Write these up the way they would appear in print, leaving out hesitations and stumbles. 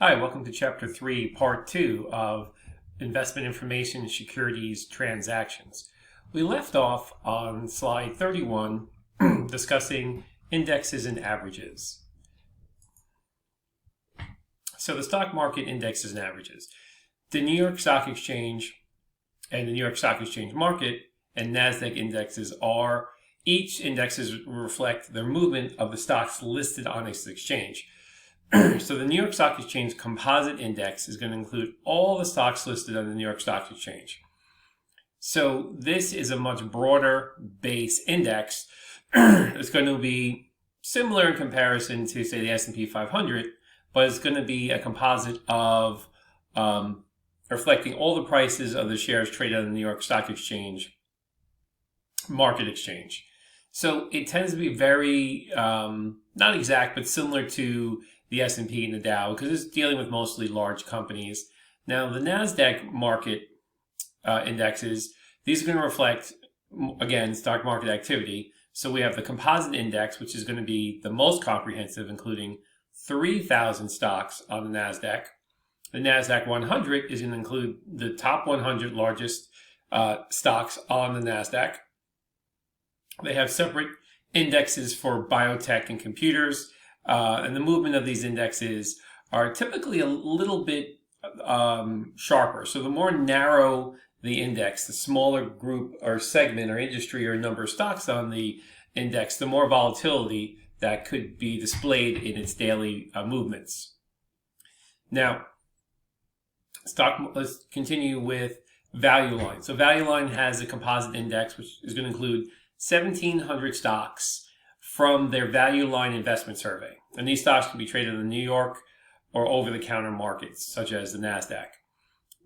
Hi, welcome to Chapter 3, Part 2 of Investment Information Securities Transactions. We left off on slide 31 discussing indexes and averages. So the stock market indexes and averages. The New York Stock Exchange and the New York Stock Exchange market and NASDAQ indexes each indexes reflect the movement of the stocks listed on this exchange. So the New York Stock Exchange Composite Index is going to include all the stocks listed on the New York Stock Exchange. So this is a much broader base index. It's going to be similar in comparison to, say, the S&P 500, but it's going to be a composite of reflecting all the prices of the shares traded on the New York Stock Exchange market exchange. So it tends to be very, not exact, but similar to the S&P and the Dow, because it's dealing with mostly large companies. Now, the NASDAQ market indexes, these are going to reflect, again, stock market activity. So we have the composite index, which is going to be the most comprehensive, including 3,000 stocks on the NASDAQ. The NASDAQ 100 is going to include the top 100 largest stocks on the NASDAQ. They have separate indexes for biotech and computers. And the movement of these indexes are typically a little bit sharper. So the more narrow the index, the smaller group or segment or industry or number of stocks on the index, the more volatility that could be displayed in its daily movements. Now, let's continue with Value Line. So Value Line has a composite index, which is going to include 1,700 stocks from their Value Line investment survey. And these stocks can be traded in the New York or over-the-counter markets, such as the NASDAQ.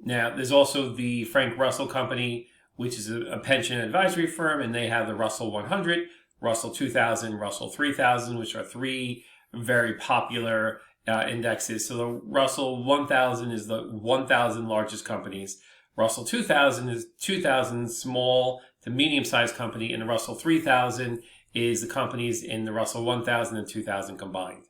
Now, there's also the Frank Russell Company, which is a pension advisory firm, and they have the Russell 100, Russell 2000, Russell 3000, which are three very popular indexes. So the Russell 1000 is the 1,000 largest companies. Russell 2000 is 2,000 small to medium-sized company, and the Russell 3000 is the companies in the Russell 1000 and 2000 combined.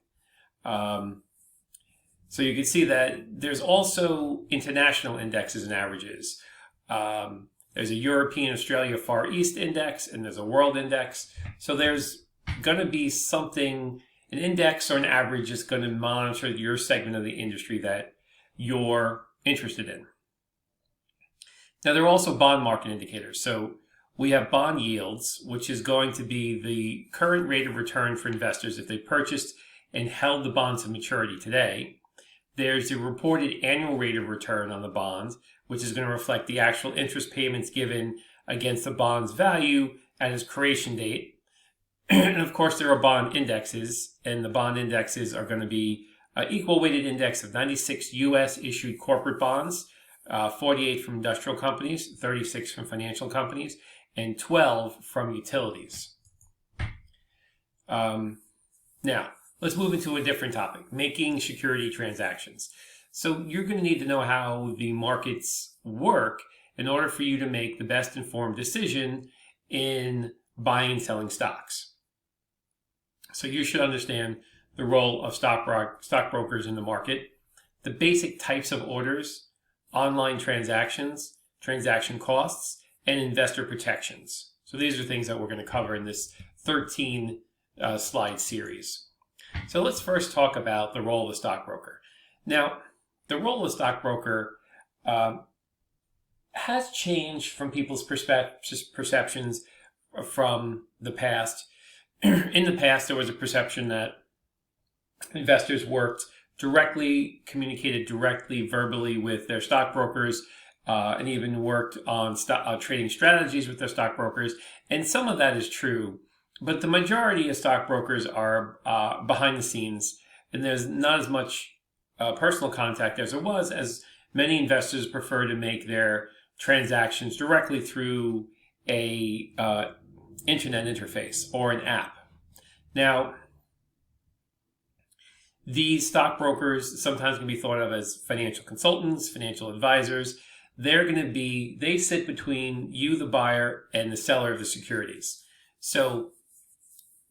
So you can see that there's also international indexes and averages. There's a European Australia Far East index, and there's a world index. So there's going to be something, an index or an average is going to monitor your segment of the industry that you're interested in. Now, there are also bond market indicators. So we have bond yields, which is going to be the current rate of return for investors if they purchased and held the bond to maturity today. There's the reported annual rate of return on the bond, which is going to reflect the actual interest payments given against the bond's value at its creation date. And of course, there are bond indexes, and the bond indexes are going to be an equal weighted index of 96 U.S. issued corporate bonds, 48 from industrial companies, 36 from financial companies, and 12 from utilities. Now, let's move into a different topic, making security transactions. So you're going to need to know how the markets work in order for you to make the best informed decision in buying and selling stocks. So you should understand the role of stockbrokers in the market, the basic types of orders, online transactions, transaction costs, and investor protections. So these are things that we're going to cover in this 13 slide series. So let's first talk about the role of the stockbroker. Now, the role of the stockbroker has changed from people's perceptions from the past. In the past, there was a perception that investors communicated directly verbally with their stockbrokers, and even worked on trading strategies with their stockbrokers. And some of that is true, but the majority of stockbrokers are behind the scenes, and there's not as much personal contact as there was, as many investors prefer to make their transactions directly through a internet interface or an app. Now, these stockbrokers sometimes can be thought of as financial consultants, financial advisors. They sit between you, the buyer, and the seller of the securities. So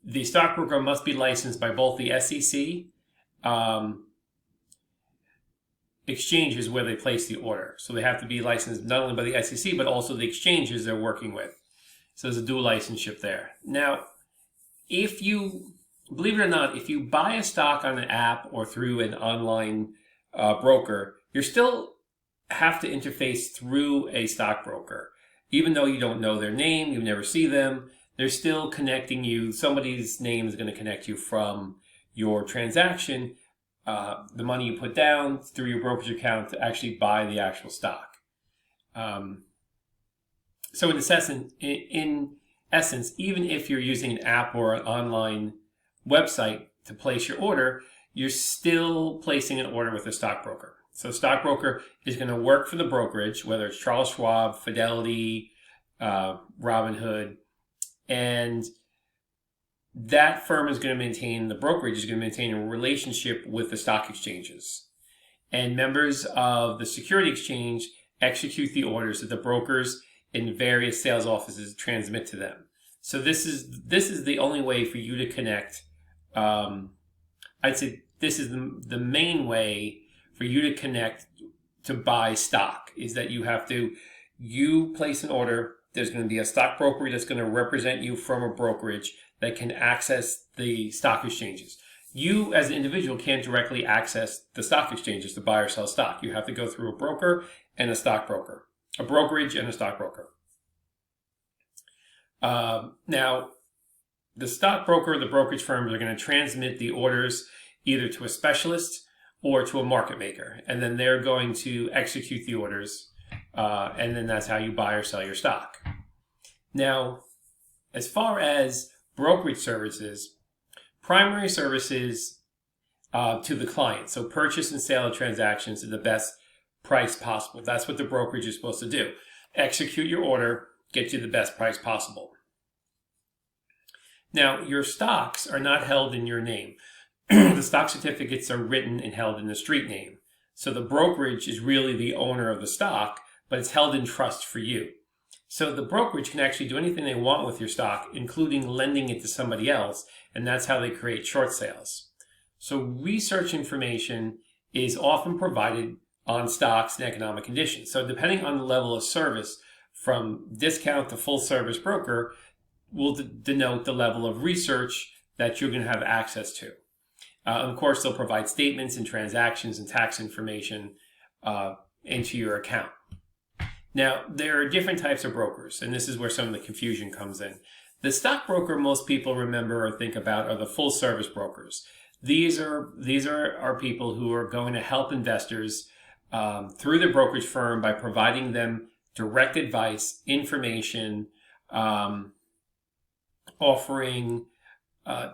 the stockbroker must be licensed by both the SEC exchanges where they place the order. So they have to be licensed not only by the SEC, but also the exchanges they're working with. So there's a dual licenseship there. Now, if you, believe it or not, if you buy a stock on an app or through an online broker, you still have to interface through a stockbroker. Even though you don't know their name, you never see them, they're still connecting you. Somebody's name is going to connect you from your transaction, the money you put down through your brokerage account to actually buy the actual stock. So in essence, even if you're using an app or an online website to place your order, you're still placing an order with a stockbroker. So a stockbroker is going to work for the brokerage, whether it's Charles Schwab, Fidelity, Robinhood, and that firm is going to maintain, the brokerage is going to maintain a relationship with the stock exchanges. And members of the security exchange execute the orders that the brokers in various sales offices transmit to them. So this is the only way for you to connect. I'd say this is the main way for you to connect to buy stock, is that you place an order. There's going to be a stockbroker that's going to represent you from a brokerage that can access the stock exchanges. You as an individual can't directly access the stock exchanges to buy or sell stock. You have to go through a broker and a stockbroker, a brokerage and a stockbroker. Now, the stockbroker, the brokerage firms are going to transmit the orders either to a specialist or to a market maker, and then they're going to execute the orders, and then that's how you buy or sell your stock. Now, as far as brokerage services, primary services to the client, so purchase and sale of transactions at the best price possible. That's what the brokerage is supposed to do. Execute your order, get you the best price possible. Now, your stocks are not held in your name. The stock certificates are written and held in the street name. So the brokerage is really the owner of the stock, but it's held in trust for you. So the brokerage can actually do anything they want with your stock, including lending it to somebody else, and that's how they create short sales. So research information is often provided on stocks and economic conditions. So depending on the level of service, from discount to full service broker, will denote the level of research that you're going to have access to. Of course, they'll provide statements and transactions and tax information into your account. Now, there are different types of brokers, and this is where some of the confusion comes in. The stockbroker most people remember or think about are the full service brokers. These are people who are going to help investors through the brokerage firm by providing them direct advice, information, offering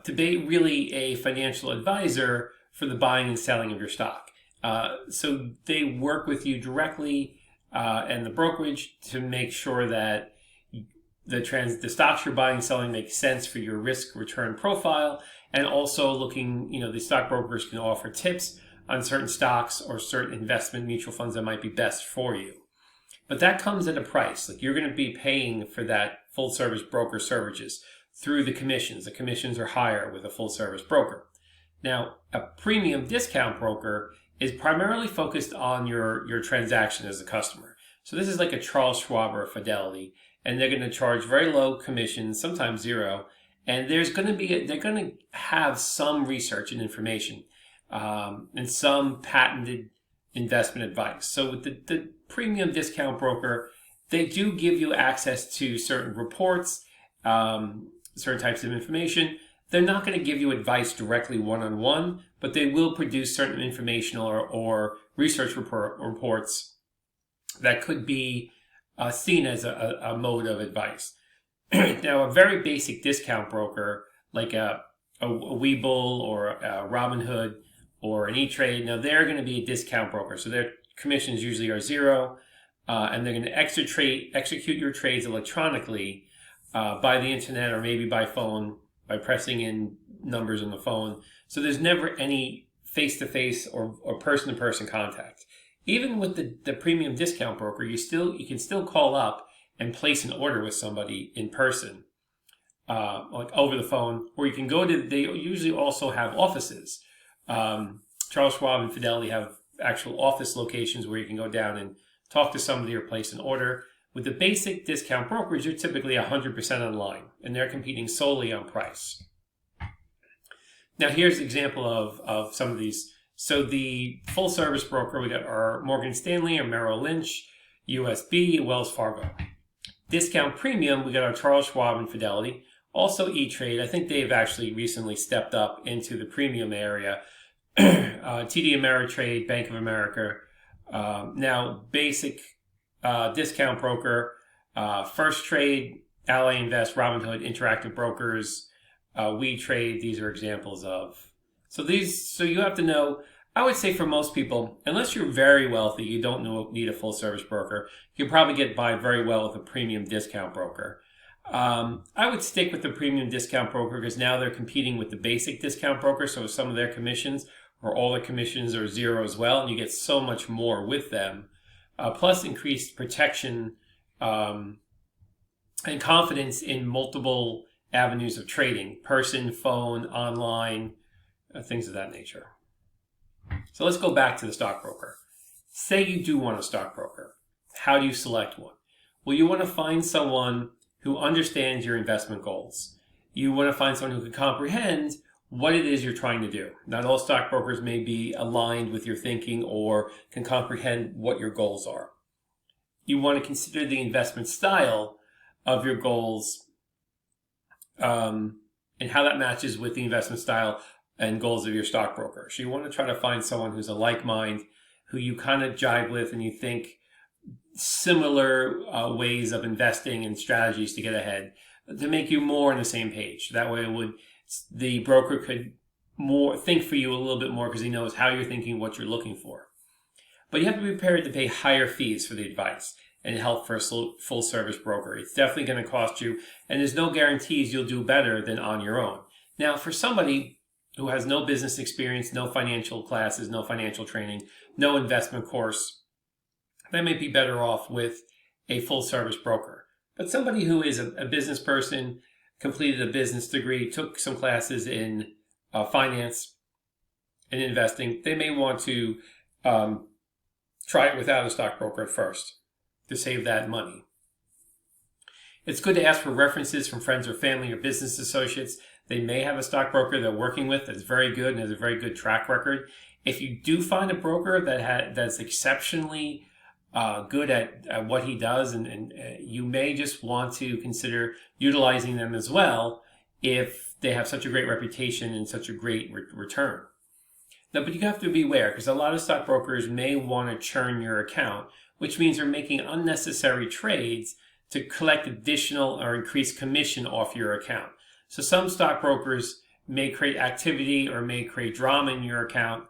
to be really a financial advisor for the buying and selling of your stock. So they work with you directly and the brokerage to make sure that the stocks you're buying and selling make sense for your risk return profile, and also the stockbrokers can offer tips on certain stocks or certain investment mutual funds that might be best for you. But that comes at a price. Like, you're going to be paying for that full service broker services through the commissions. The commissions are higher with a full service broker. Now, a premium discount broker is primarily focused on your transaction as a customer. So this is like a Charles Schwab or a Fidelity, and they're going to charge very low commissions, sometimes zero, and they're going to have some research and information and some patented investment advice. So with the premium discount broker, they do give you access to certain reports, certain types of information. They're not going to give you advice directly one-on-one, but they will produce certain informational or research reports that could be seen as a mode of advice. Now, a very basic discount broker, like a Webull or a Robinhood or an E-Trade, now they're going to be a discount broker. So their commissions usually are zero, and they're going to execute your trades electronically by the internet or maybe by phone, by pressing in numbers on the phone. So there's never any face-to-face or person-to-person contact. Even with the premium discount broker, you can still call up and place an order with somebody in person, like over the phone, or you can they usually also have offices. Charles Schwab and Fidelity have actual office locations where you can go down and talk to somebody or place an order. With the basic discount brokerage, you're typically 100% online, and they're competing solely on price. Now, here's an example of some of these. So the full service broker, we got our Morgan Stanley or Merrill Lynch, USB, Wells Fargo. Discount premium, we got our Charles Schwab and Fidelity. Also E-Trade, I think they've actually recently stepped up into the premium area. TD Ameritrade, Bank of America. Now, basic discount broker, First Trade, Ally Invest, Robinhood, Interactive Brokers, We Trade. These are examples of. So you have to know, I would say for most people, unless you're very wealthy, you don't need a full service broker. You can probably get by very well with a premium discount broker. I would stick with the premium discount broker because now they're competing with the basic discount broker. So some of their commissions or all the commissions are zero as well, and you get so much more with them. Plus increased protection and confidence in multiple avenues of trading, person, phone, online, things of that nature. So let's go back to the stockbroker. Say you do want a stockbroker. How do you select one? Well, you want to find someone who understands your investment goals. You want to find someone who can comprehend what it is you're trying to do. Not all stockbrokers may be aligned with your thinking or can comprehend what your goals are. You want to consider the investment style of your goals and how that matches with the investment style and goals of your stockbroker. So you want to try to find someone who's a like mind, who you kind of jive with and you think similar ways of investing and strategies to get ahead, to make you more on the same page. That way the broker could think for you a little bit more because he knows how you're thinking, what you're looking for. But you have to be prepared to pay higher fees for the advice and help for a full service broker. It's definitely going to cost you, and there's no guarantees you'll do better than on your own. Now, for somebody who has no business experience, no financial classes, no financial training, no investment course, they may be better off with a full service broker. But somebody who is a business person, completed a business degree, took some classes in finance and investing, they may want to try it without a stockbroker at first to save that money. It's good to ask for references from friends or family or business associates. They may have a stockbroker they're working with that's very good and has a very good track record. If you do find a broker that's exceptionally good at what he does, and you may just want to consider utilizing them as well if they have such a great reputation and such a great return. Now, but you have to be aware because a lot of stockbrokers may want to churn your account, which means they're making unnecessary trades to collect additional or increased commission off your account. So some stockbrokers may create activity or may create drama in your account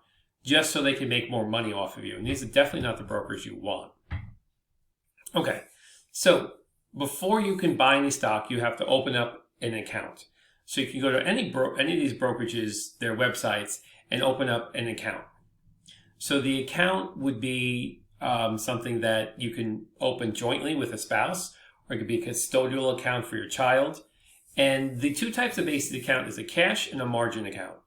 just so they can make more money off of you. And these are definitely not the brokers you want. Okay, so before you can buy any stock, you have to open up an account. So you can go to any of these brokerages, their websites, and open up an account. So the account would be something that you can open jointly with a spouse, or it could be a custodial account for your child. And the two types of basic account is a cash and a margin account.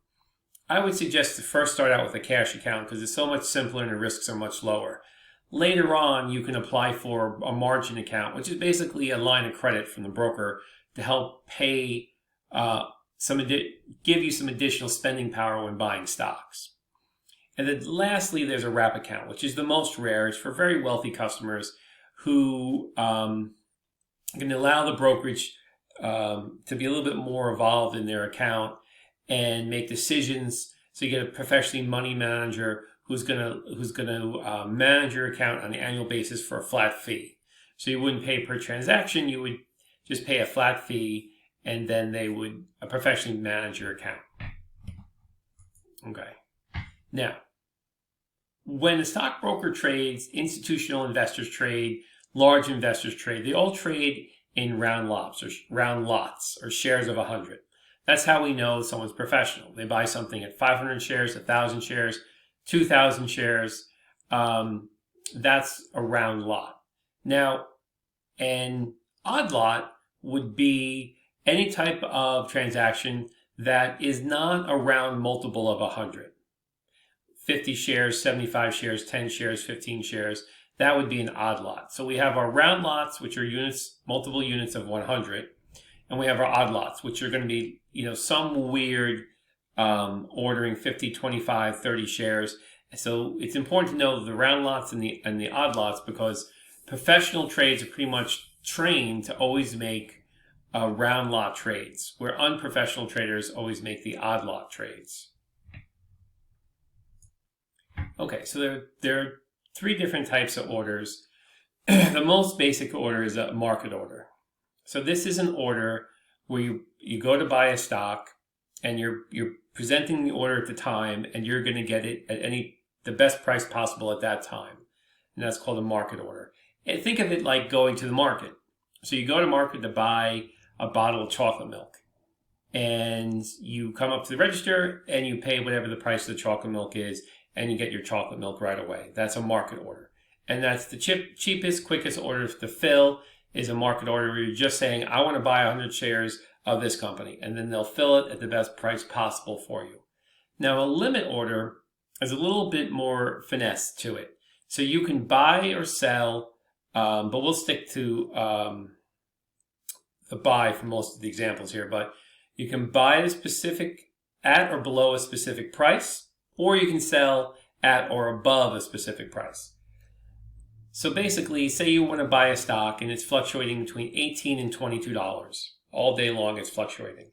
I would suggest to first start out with a cash account because it's so much simpler and the risks are much lower. Later on, you can apply for a margin account, which is basically a line of credit from the broker to help pay give you some additional spending power when buying stocks. And then lastly, there's a wrap account, which is the most rare. It's for very wealthy customers who can allow the brokerage to be a little bit more involved in their account and make decisions. So you get a professionally money manager who's gonna manage your account on an annual basis for a flat fee. So you wouldn't pay per transaction; you would just pay a flat fee, and then they would professionally manage your account. Okay. Now, when a stockbroker trades, institutional investors trade, large investors trade, they all trade in round lots or shares of 100. That's how we know someone's professional. They buy something at 500 shares, 1,000 shares, 2,000 shares. That's a round lot. Now, an odd lot would be any type of transaction that is not a round multiple of 100. 50 shares, 75 shares, 10 shares, 15 shares. That would be an odd lot. So we have our round lots, which are units, multiple units of 100. And we have our odd lots, which are going to be, some weird ordering 50, 25, 30 shares. So it's important to know the round lots and the odd lots, because professional trades are pretty much trained to always make round lot trades, where unprofessional traders always make the odd lot trades. Okay, so there are three different types of orders. The most basic order is a market order. So this is an order where you go to buy a stock, and you're presenting the order at the time, and you're going to get it at the best price possible at that time. And that's called a market order. And think of it like going to the market. So you go to market to buy a bottle of chocolate milk, and you come up to the register and you pay whatever the price of the chocolate milk is, and you get your chocolate milk right away. That's a market order. And that's the cheapest, quickest order to fill, is a market order where you're just saying, I want to buy 100 shares of this company, and then they'll fill it at the best price possible for you. Now, a limit order is a little bit more finesse to it. So you can buy or sell, but we'll stick to the buy for most of the examples here, but you can buy a specific at or below a specific price, or you can sell at or above a specific price. So basically, say you want to buy a stock and it's fluctuating between $18 and $22. All day long it's fluctuating.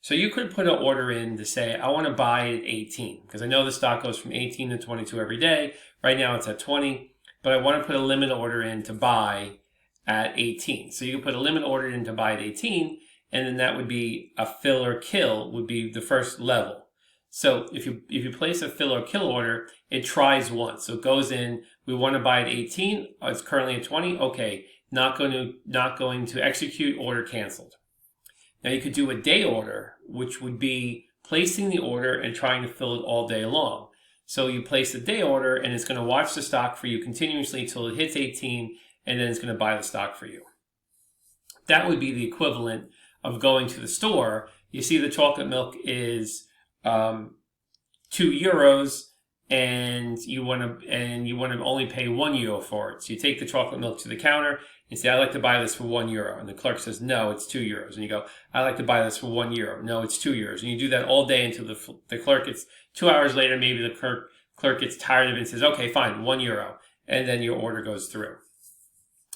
So you could put an order in to say, I want to buy at 18, because I know the stock goes from 18 to 22 every day. Right now it's at 20, but I want to put a limit order in to buy at 18. So you can put a limit order in to buy at 18, and then that would be a fill or kill would be the first level. So if you place a fill or kill order, it tries once. So it goes in, we want to buy at 18, it's currently at 20, okay, not going to execute, order canceled. Now you could do a day order, which would be placing the order and trying to fill it all day long. So you place the day order, and it's going to watch the stock for you continuously until it hits 18, and then it's going to buy the stock for you. That would be the equivalent of going to the store. You see the chocolate milk is €2, and you want to only pay €1 for it. So you take the chocolate milk to the counter and say, I'd like to buy this for €1. And the clerk says, no, it's €2. And you go, I'd like to buy this for €1. No, it's €2. And you do that all day until the clerk gets 2 hours later. Maybe the clerk gets tired of it and says, okay, fine, €1. And then your order goes through.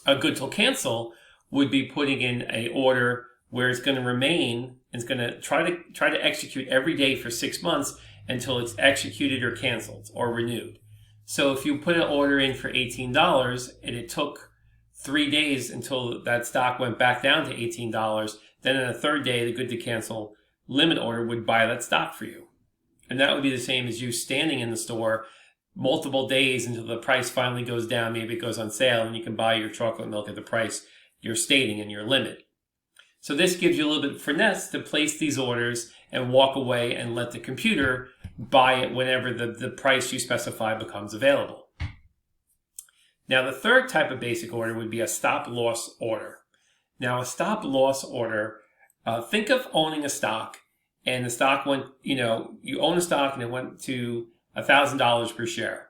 A good till cancel would be putting in an order where it's going to remain, it's going to try to execute every day for 6 months until it's executed or canceled or renewed. So if you put an order in for $18 and it took 3 days until that stock went back down to $18, then on the third day, the good to cancel limit order would buy that stock for you. And that would be the same as you standing in the store multiple days until the price finally goes down. Maybe it goes on sale and you can buy your chocolate milk at the price you're stating in your limit. So this gives you a little bit of finesse to place these orders and walk away and let the computer buy it whenever the price you specify becomes available. Now, the third type of basic order would be a stop loss order. Now, a stop loss order, think of owning a stock, and the stock went, you own a stock and it went to $1,000 per share.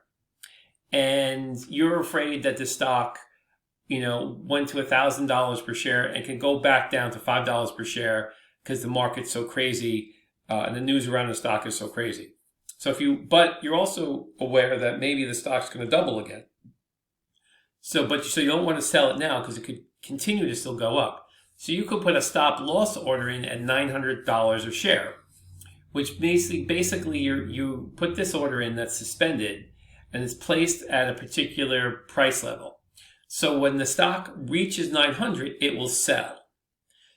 And you're afraid that the stock went to $1,000 per share and can go back down to $5 per share because the market's so crazy and the news around the stock is so crazy. But you're also aware that maybe the stock's going to double again. So you don't want to sell it now because it could continue to still go up. So you could put a stop loss order in at $900 a share, which basically you put this order in that's suspended and it's placed at a particular price level. So when the stock reaches 900, it will sell.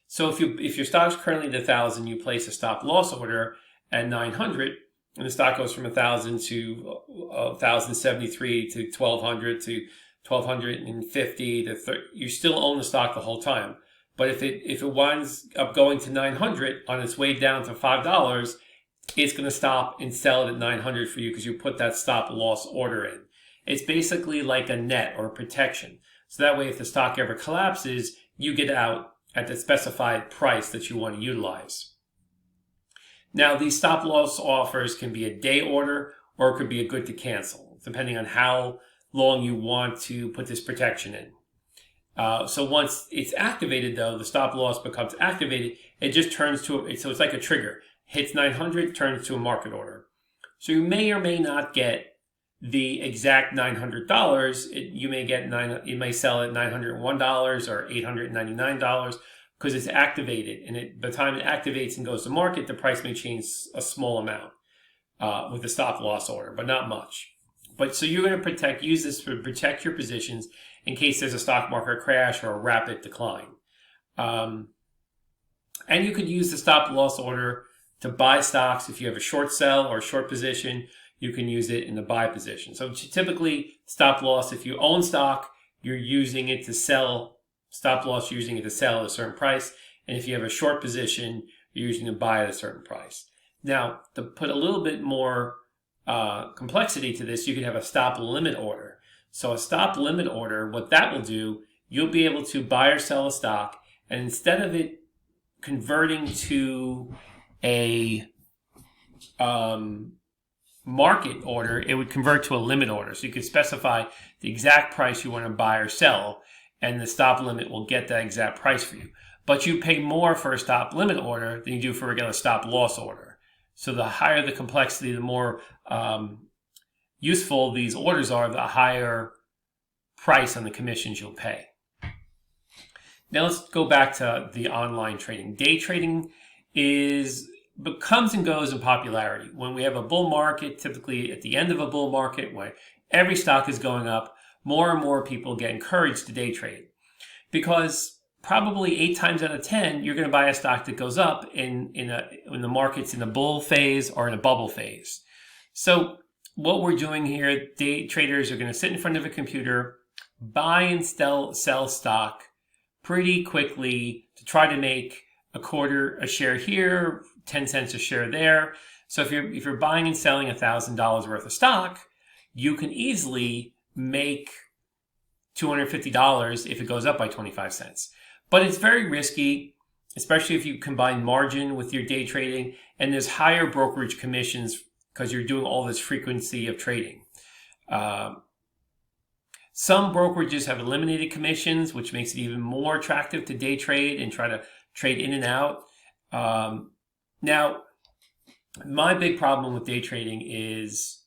So if your stock's currently at 1,000, you place a stop loss order at 900, and the stock goes from 1,000 to 1,073 to 1,200 to 1,250 to 30. You still own the stock the whole time. But if it winds up going to 900 on its way down to $5, it's going to stop and sell it at 900 for you because you put that stop loss order in. It's basically like a net or a protection. So that way, if the stock ever collapses, you get out at the specified price that you want to utilize. Now, these stop loss offers can be a day order or it could be a good to cancel, depending on how long you want to put this protection in. So once it's activated, though, the stop loss becomes activated. It just turns to, so it's like a trigger. Hits 900, turns to a market order. So you may or may not get the exact $900. You may may sell at $901 or $899 because it's activated. And by the time it activates and goes to market, the price may change a small amount with the stop loss order, but not much. But so you're going to use this to protect your positions in case there's a stock market crash or a rapid decline. And you could use the stop loss order to buy stocks. If you have a short sell or a short position, you can use it in the buy position. So typically, stop loss, if you own stock, you're using it to sell. Stop loss, you're using it to sell at a certain price. And if you have a short position, you're using it to buy at a certain price. Now, to put a little bit more complexity to this, you can have a stop limit order. So a stop limit order, what that will do, you'll be able to buy or sell a stock, and instead of it converting to a market order, it would convert to a limit order. So you could specify the exact price you want to buy or sell, and the stop limit will get that exact price for you. But you pay more for a stop limit order than you do for a regular stop loss order. So the higher the complexity, the more useful these orders are, the higher price on the commissions you'll pay. Now let's go back to the online trading. Day trading comes and goes in popularity. When we have a bull market, typically at the end of a bull market, where every stock is going up, more and more people get encouraged to day trade. Because probably 8 times out of 10, you're going to buy a stock that goes up when the market's in a bull phase or in a bubble phase. So what we're doing here, day traders are going to sit in front of a computer, buy and sell stock pretty quickly to try to make a quarter a share here, 10 cents a share there. So if you're buying and selling $1,000 worth of stock, you can easily make $250 if it goes up by 25 cents. But it's very risky, especially if you combine margin with your day trading, and there's higher brokerage commissions because you're doing all this frequency of trading. Some brokerages have eliminated commissions, which makes it even more attractive to day trade and try to trade in and out. Now, my big problem with day trading is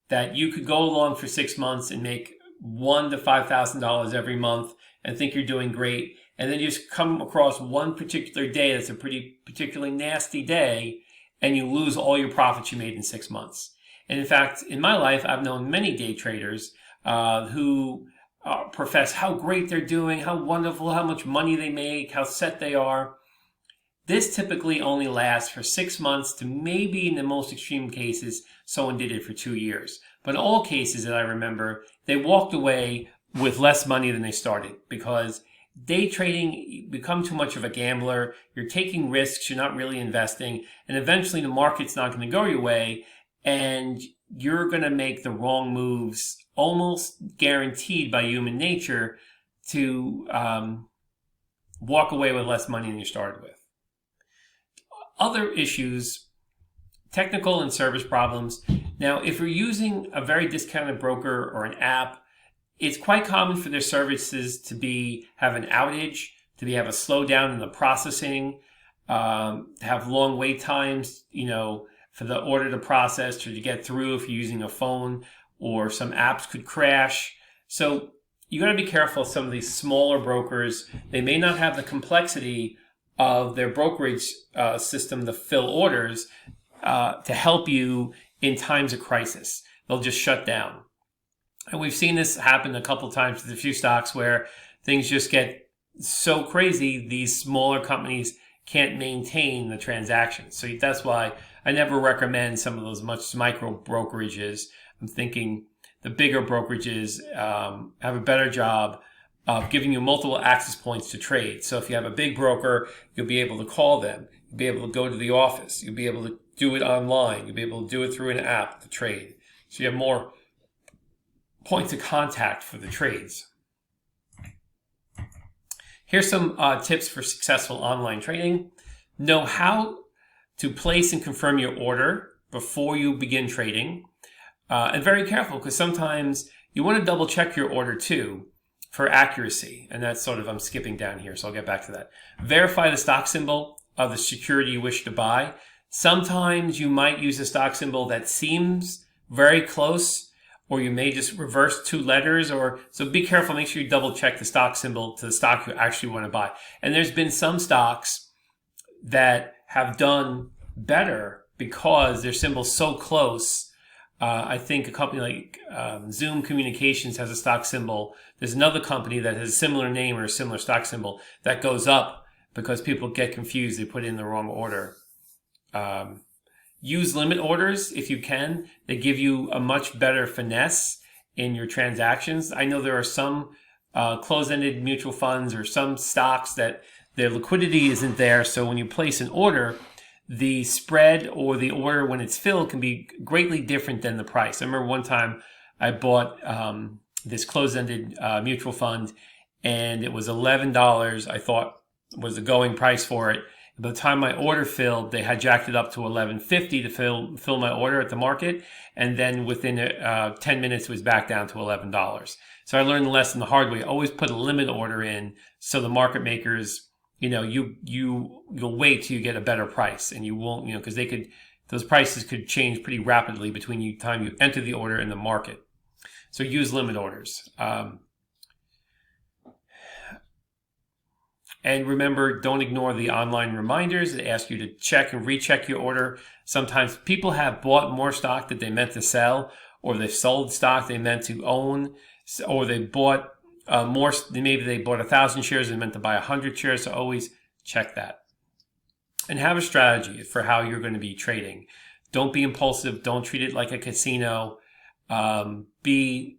that you could go along for 6 months and make $1,000 to $5,000 every month and think you're doing great, and then you just come across one particular day that's a particularly nasty day, and you lose all your profits you made in 6 months. And in fact, in my life, I've known many day traders who profess how great they're doing, how wonderful, how much money they make, how set they are. This typically only lasts for 6 months to maybe, in the most extreme cases, someone did it for 2 years. But in all cases that I remember, they walked away with less money than they started, because day trading, you become too much of a gambler. You're taking risks. You're not really investing. And eventually the market's not going to go your way, and you're going to make the wrong moves, almost guaranteed by human nature, to walk away with less money than you started with. Other issues, technical and service problems. Now, if you're using a very discounted broker or an app, it's quite common for their services to have an outage, to have a slowdown in the processing, to have long wait times, for the order to process, to get through if you're using a phone, or some apps could crash. So you got to be careful of some of these smaller brokers. They may not have the complexity of their brokerage system to fill orders to help you in times of crisis. They'll just shut down. And we've seen this happen a couple of times with a few stocks where things just get so crazy, these smaller companies can't maintain the transactions. So that's why I never recommend some of those much micro brokerages. I'm thinking the bigger brokerages have a better job of giving you multiple access points to trade. So if you have a big broker, you'll be able to call them. You'll be able to go to the office. You'll be able to do it online. You'll be able to do it through an app to trade. So you have more points of contact for the trades. Here's some tips for successful online trading. Know how to place and confirm your order before you begin trading. And very careful, because sometimes you want to double check your order too for accuracy. And that's sort of, I'm skipping down here, so I'll get back to that. Verify the stock symbol of the security you wish to buy. Sometimes you might use a stock symbol that seems very close, or you may just reverse 2 letters, so be careful. Make sure you double check the stock symbol to the stock you actually want to buy. And there's been some stocks that have done better because their symbol's so close. I think a company like Zoom Communications has a stock symbol. There's another company that has a similar name or a similar stock symbol that goes up because people get confused. They put it in the wrong order. Use limit orders if you can. They give you a much better finesse in your transactions. I know there are some closed-ended mutual funds or some stocks that their liquidity isn't there. So when you place an order, the spread or the order when it's filled can be greatly different than the price. I remember one time I bought this closed-ended mutual fund, and it was $11. I thought was the going price for it. By the time my order filled, they had jacked it up to $11.50 to fill my order at the market, and then within 10 minutes it was back down to $11. So I learned the lesson the hard way. Always put a limit order in, so the market makers, you'll wait till you get a better price, and you won't, because those prices could change pretty rapidly between the time you enter the order and the market. So use limit orders. And remember, don't ignore the online reminders that ask you to check and recheck your order. Sometimes people have bought more stock that they meant to sell, or they've sold stock they meant to own, or they bought more. Maybe they bought 1,000 shares and meant to buy 100 shares. So always check that. And have a strategy for how you're going to be trading. Don't be impulsive. Don't treat it like a casino. Be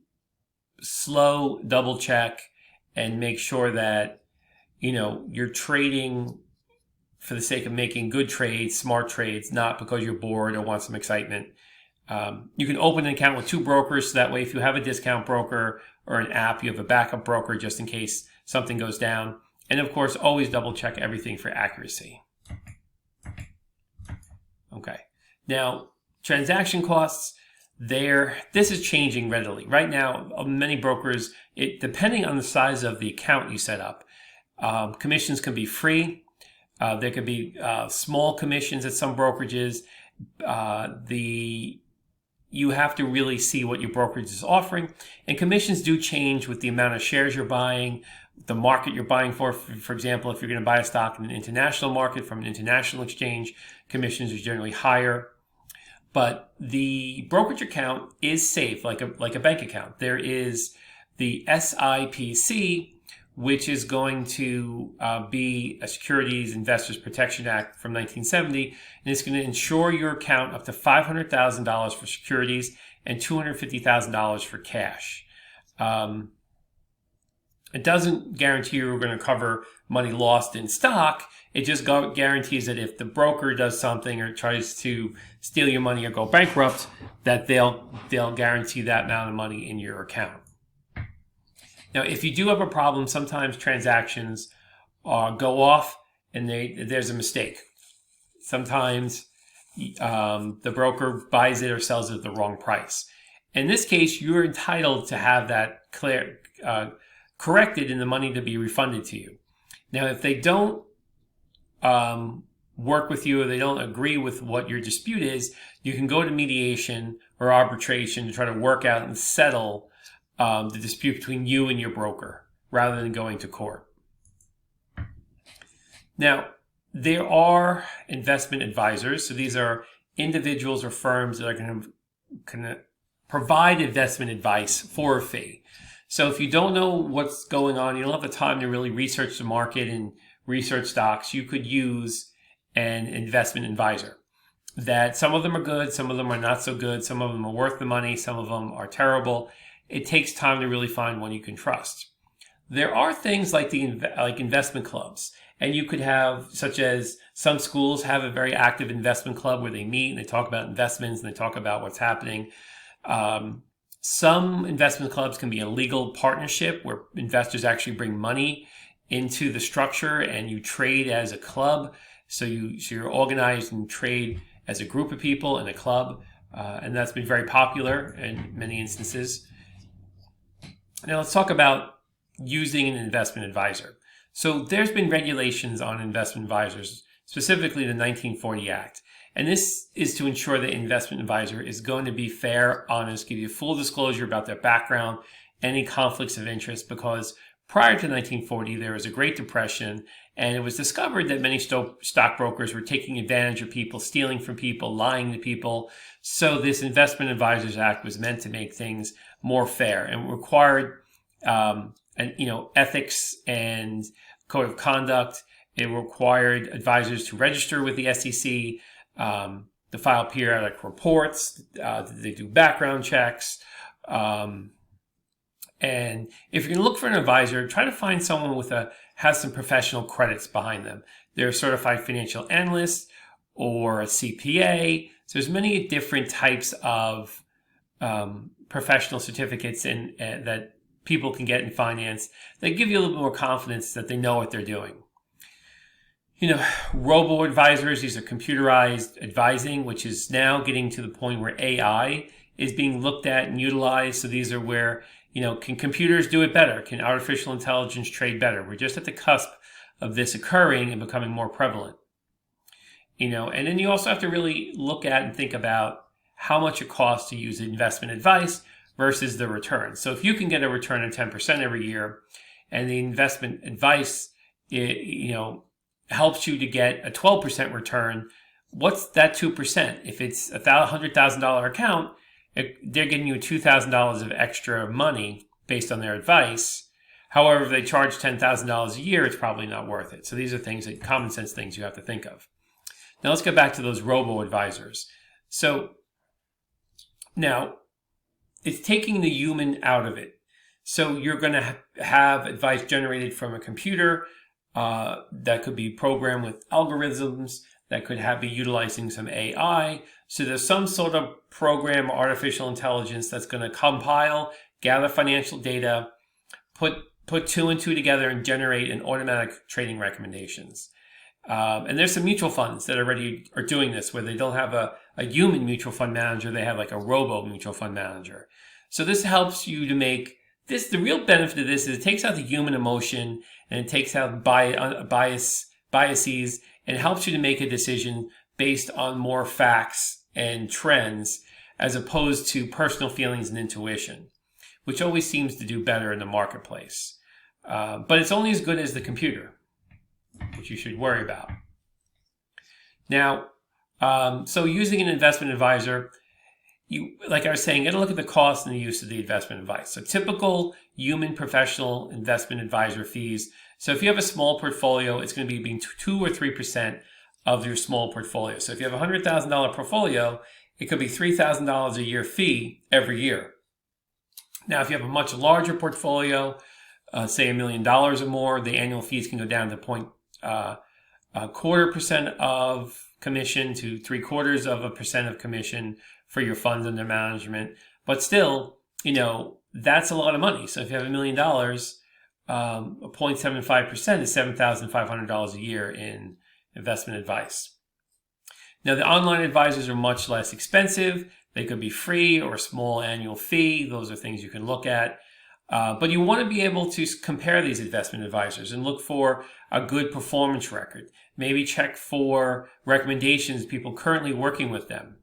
slow, double check, and make sure that you're trading for the sake of making good trades, smart trades, not because you're bored or want some excitement. You can open an account with 2 brokers, so that way if you have a discount broker or an app, you have a backup broker just in case something goes down. And of course, always double check everything for accuracy. Okay. Now, transaction costs, this is changing readily. Right now, many brokers, depending on the size of the account you set up, commissions can be free. There could be small commissions at some brokerages. You have to really see what your brokerage is offering. And commissions do change with the amount of shares you're buying, the market you're buying for. For example, if you're going to buy a stock in an international market from an international exchange, commissions are generally higher. But the brokerage account is safe, like a bank account. There is the SIPC, which is going to be a Securities Investors Protection Act from 1970, and it's going to insure your account up to $500,000 for securities and $250,000 for cash. It doesn't guarantee you're going to cover money lost in stock. It just guarantees that if the broker does something or tries to steal your money or go bankrupt, that they'll guarantee that amount of money in your account. Now, if you do have a problem, sometimes transactions go off and there's a mistake. Sometimes the broker buys it or sells it at the wrong price. In this case, you're entitled to have that corrected and the money to be refunded to you. Now, if they don't work with you or they don't agree with what your dispute is, you can go to mediation or arbitration to try to work out and settle the dispute between you and your broker rather than going to court. Now, there are investment advisors. So these are individuals or firms that are going to provide investment advice for a fee. So if you don't know what's going on, you don't have the time to really research the market and research stocks, you could use an investment advisor. That some of them are good, some of them are not so good, some of them are worth the money, some of them are terrible. It takes time to really find one you can trust. There are things like like investment clubs, and you could have, such as some schools have a very active investment club where they meet and they talk about investments and they talk about what's happening. Some investment clubs can be a legal partnership where investors actually bring money into the structure and you trade as a club. So you're organized and trade as a group of people in a club, and that's been very popular in many instances. Now let's talk about using an investment advisor. So there's been regulations on investment advisors, specifically the 1940 Act. And this is to ensure that investment advisor is going to be fair, honest, give you full disclosure about their background, any conflicts of interest, because prior to 1940, there was a Great Depression, and it was discovered that many stockbrokers were taking advantage of people, stealing from people, lying to people. So this Investment Advisors Act was meant to make things more fair and required ethics and code of conduct. It required advisors to register with the SEC, to file periodic reports, they do background checks. And if you're going to look for an advisor, try to find someone has some professional credits behind them. They're a certified financial analyst or a CPA. So there's many different types of professional certificates that people can get in finance that give you a little bit more confidence that they know what they're doing. Robo Advisors, these are computerized advising, which is now getting to the point where AI is being looked at and utilized. So these are where, can computers do it better? Can artificial intelligence trade better? We're just at the cusp of this occurring and becoming more prevalent. And then you also have to really look at and think about how much it costs to use investment advice versus the return. So if you can get a return of 10% every year, and the investment advice, helps you to get a 12% return, what's that 2%? If it's a $100,000 account, they're getting you $2,000 of extra money based on their advice. However, if they charge $10,000 a year, it's probably not worth it. So these are common sense things you have to think of. Now let's get back to those robo advisors. So now it's taking the human out of it. So you're going to have advice generated from a computer that could be programmed with algorithms, that could be utilizing some AI. So there's some sort of program, artificial intelligence, that's going to compile, gather financial data, put two and two together and generate an automatic trading recommendations. And there's some mutual funds that already are doing this, where they don't have a human mutual fund manager, they have like a robo mutual fund manager. So this helps you to make this, the real benefit of this is it takes out the human emotion, and it takes out biases, and helps you to make a decision based on more facts and trends, as opposed to personal feelings and intuition, which always seems to do better in the marketplace. But it's only as good as the computer, which you should worry about. Now, so using an investment advisor, like I was saying, you got to look at the cost and the use of the investment advice. So typical human professional investment advisor fees. So if you have a small portfolio, it's going to be between 2 or 3% of your small portfolio. So if you have a $100,000 portfolio, it could be $3,000 a year fee every year. Now, if you have a much larger portfolio, say $1 million or more, the annual fees can go down to 0.25% of commission to 0.75% of commission for your funds under management. But still, that's a lot of money. So if you have $1 million, 0.75% is $7,500 a year in investment advice. Now, the online advisors are much less expensive. They could be free or a small annual fee. Those are things you can look at. But you want to be able to compare these investment advisors and look for a good performance record. Maybe check for recommendations, people currently working with them.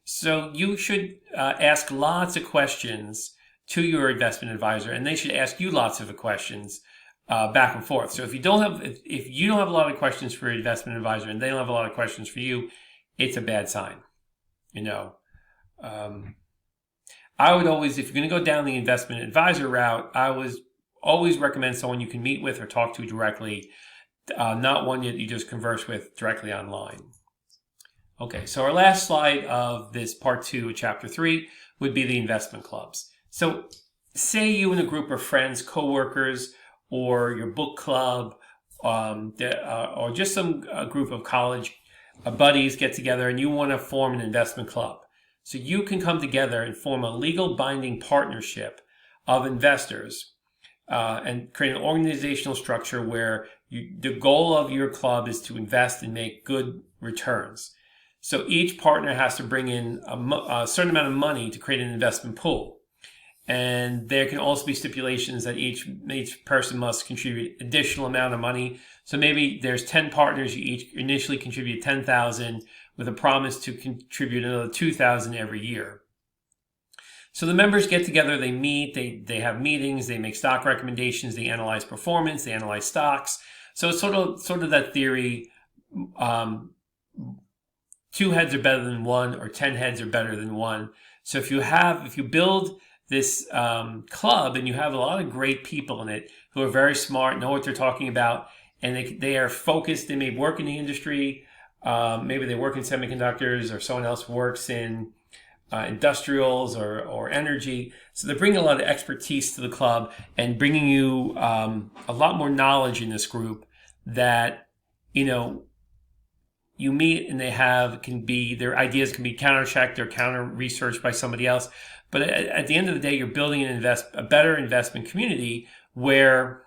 So you should ask lots of questions to your investment advisor, and they should ask you lots of questions back and forth. So if you don't have a lot of questions for your investment advisor and they don't have a lot of questions for you, it's a bad sign. I would always, if you're going to go down the investment advisor route, I would always recommend someone you can meet with or talk to directly, not one that you just converse with directly online. Okay, so our last slide of this part 2 of chapter 3 would be the investment clubs. So say you and a group of friends, coworkers, or your book club, or just some group of college buddies get together and you want to form an investment club. So you can come together and form a legal binding partnership of investors and create an organizational structure where the goal of your club is to invest and make good returns. So each partner has to bring in a certain amount of money to create an investment pool. And there can also be stipulations that each person must contribute additional amount of money. So maybe there's 10 partners, you each initially contribute $10,000 with a promise to contribute another $2,000 every year. So the members get together, they meet, they have meetings, they make stock recommendations, they analyze performance, they analyze stocks. So it's sort of that theory, 2 heads are better than 1, or 10 heads are better than 1. So if you build this club and you have a lot of great people in it who are very smart, know what they're talking about, and they are focused, they may work in the industry, maybe they work in semiconductors, or someone else works in industrials or energy. So they're bringing a lot of expertise to the club and bringing you a lot more knowledge in this group that, you meet, and their ideas can be counter-checked or counter-researched by somebody else. But at the end of the day, you're building a better investment community where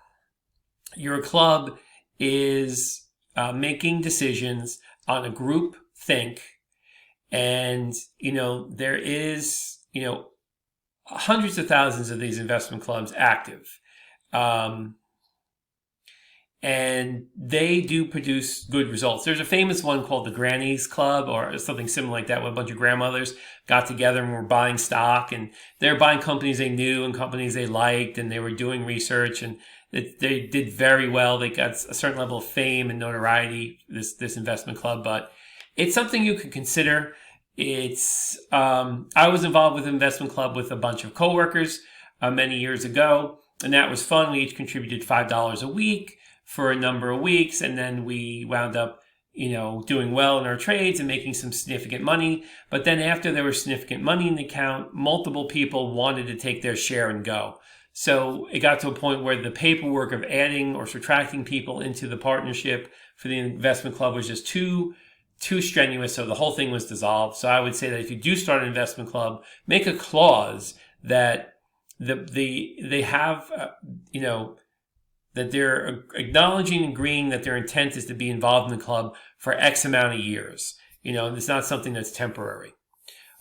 your club is making decisions on a group think. And, there is, hundreds of thousands of these investment clubs active. And they do produce good results. There's a famous one called the Grannies Club, or something similar like that, where a bunch of grandmothers got together and were buying stock, and they were buying companies they knew and companies they liked, and they were doing research, and they did very well. They got a certain level of fame and notoriety, this investment club, but it's something you could consider. I was involved with an investment club with a bunch of coworkers many years ago, and that was fun. We each contributed $5 a week for a number of weeks, and then we wound up, doing well in our trades and making some significant money. But then after there was significant money in the account, multiple people wanted to take their share and go. So it got to a point where the paperwork of adding or subtracting people into the partnership for the investment club was just too strenuous, so the whole thing was dissolved. So I would say that if you do start an investment club, make a clause that they have, that they're acknowledging and agreeing that their intent is to be involved in the club for X amount of years. It's not something that's temporary.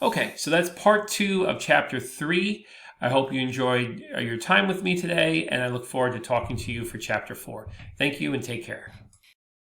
Okay, so that's part 2 of chapter 3. I hope you enjoyed your time with me today, and I look forward to talking to you for chapter 4. Thank you, and take care.